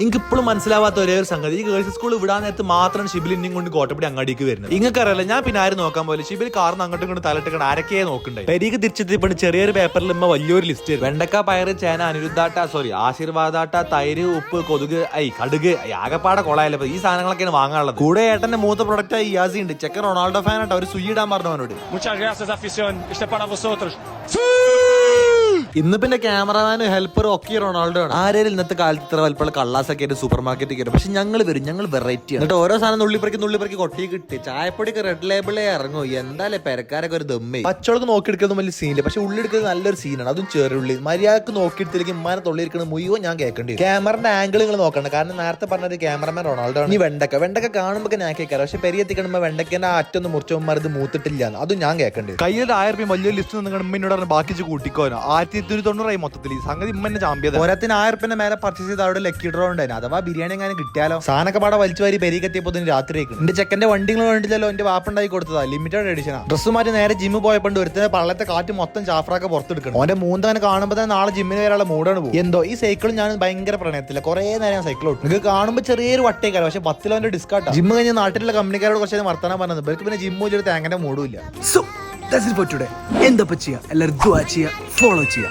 എനിക്ക് ഇപ്പോഴും മനസ്സിലാവാത്ത ഒരേ ഒരു സംഗതി, ഈ ഗേൾസ് സ്കൂൾ വിടാൻ നേരത്ത് മാത്രമാണ് ഷിബിൽ ഇന്നും കൊണ്ട് കോട്ടപ്പടി അങ്ങാടിക്ക് വരുന്നത്. ഇങ്ങക്കറിയില്ല, ഞാൻ പിന്നെ ആരും നോക്കാൻ പോലെ ഷിബിൽ കാർന്ന് അങ്ങോട്ടും ഇങ്ങോട്ട് തലട്ടിട്ട് ആരൊക്കെയെ നോക്കണ്ടേ. പെരീക്ക് തിരിച്ചെത്തിയപ്പോൾ ചെറിയൊരു പേപ്പറിൽ ഇമ്മ വലിയൊരു ലിസ്റ്റ്. വെണ്ടക്ക, പയറ്, ചേന, ആശീർവാദാട്ട, തൈര്, ഉപ്പ്, കൊതുക്, കടുക്, ആകപ്പാടെ കൊളായല്ലോ. ഈ സാധനങ്ങളൊക്കെയാണ് വാങ്ങാനുള്ളത്. കൂടെ ഏട്ടന്റെ മൂത്ത പ്രൊഡക്റ്റ് ഇയാസി ഉണ്ട്. ചെക്കൻ റൊണാൾഡോ ഫാൻ ആയിട്ട് അവർ സുയിടാൻ പറഞ്ഞവനോട്. ഇന്ന് പിന്നെ ക്യാമറമാനും ഹെൽപ്പറും ഒക്കെ റൊണാൾഡോ ആണ്. ആരേലും ഇന്നത്തെ കാലത്ത് ഇത്ര വലിപ്പമുള്ള കള്ളാസൊക്കെ ആയിട്ട് സൂപ്പർ മാർക്കറ്റിൽ കയറും. പക്ഷെ ഞങ്ങൾ വെറൈറ്റി ആണ്. എന്നിട്ട് ഓരോ സാധനം നുള്ളിപ്പറക്കി കൊട്ടി കിട്ടി. ചായപ്പൊടിക്ക് റെഡ് ലേബിളേ ഇറങ്ങും. എന്തായാലും പെരക്കാരൊക്കെ ഒരു ദമ്മേ. പച്ചവളക്ക് നോക്കിയെടുക്കുന്നത് വലിയ സീനില്ല, പക്ഷെ ഉള്ളിയെടുക്കുന്നത് നല്ലൊരു സീനാണ്. അതും ചെറുള്ളി മര്യാദക്ക് നോക്കിയെടുത്തിലേക്ക് ഇമ്മാനെ തൊള്ളിയിരിക്കുന്നത് മുഴുവൻ ഞാൻ കേൾക്കേണ്ടി വരും. ക്യാമറയുടെ ആംഗിൾ നിങ്ങൾ നോക്കണം, കാരണം നേരത്തെ പറഞ്ഞത് ക്യാമറമാൻ റൊണാൾഡോ ആണ്. ഈ വെണ്ടക്ക കാണുമ്പോൾ ഞാൻ കേൾക്കാം, പക്ഷെ പെരിയെത്തിക്കണമ്പോൾ വെണ്ടക്കേന്റെ അറ്റൊന്നും മുറിച്ചവന്മാർ ഇത് മൂത്തിട്ടില്ല, അതും ഞാൻ കേൾക്കേണ്ടി വരും. കയ്യിൽ 1000 രൂപ വലിയ ലിസ്റ്റ് നിങ്ങൾ ഇമ്മനോട് ബാക്കി കൂട്ടിക്കോനോ. 1290 മൊത്തത്തിൽ ഈ സംഗതി ഇമ്മന്നെ ചാമ്പ്യത. ഓരത്തിന് 1000 രൂപ മേലെ പർച്ചേസ് ചെയ്ത് അവിടെ ലക്കി ഡ്രോ ഉണ്ടായിരുന്നു. അഥവാ ബിരിയാണി എങ്ങനെ കിട്ടിയാലോ. സാധനമൊക്കെ പാടെ വലിച്ചു വാരി പെരീക്കെത്തിയപ്പോൾ രാത്രിയേക്ക് എന്റെ ചെക്കന്റെ വണ്ടികൾ വേണ്ടില്ലല്ലോ. എന്റെ വാപ്പുണ്ടായി കൊടുത്തതാ, ലിമിറ്റഡ് എഡിഷനാ. ഡ്രസ്സ് മാറ്റി നേരെ ജിമ്മ് പോയപ്പോൾ ഒരുത്തിന് പള്ളത്തെ കാറ്റ് മൊത്തം ചാഫ്രാക്കെ പുറത്തെടുക്കണം. ഓന്റെ മൂന്നങ്ങനെ കാണുമ്പോൾ തന്നെ നാളെ ജിമ്മിന് വരാനുള്ള മൂടാണ് പോകും. എന്തോ ഈ സൈക്കിളും ഞാൻ ഭയങ്കര പ്രണയത്തില്ല. കുറെ നേരം സൈക്കിൾ ഓട്ടും. നിങ്ങൾക്ക് കാണുമ്പോൾ ചെറിയൊരു വട്ടേക്കാരം, പക്ഷെ 10 കിലോന്റെ ഡിസ്കൗണ്ട്. ജിമ്മ് കഴിഞ്ഞ് നാട്ടിലുള്ള കമ്പനിക്കാരോട് കുറച്ച് വർത്തമാനം പറഞ്ഞത്. ഇവർക്ക് പിന്നെ ജിമ്മ് ഒരു തേങ്ങന്റെ മൂടുമില്ല. എന്താ ചെയ്യാ, എല്ലാവരും ദുആ ചെയ്യാ, ഫോളോ ചെയ്യാ.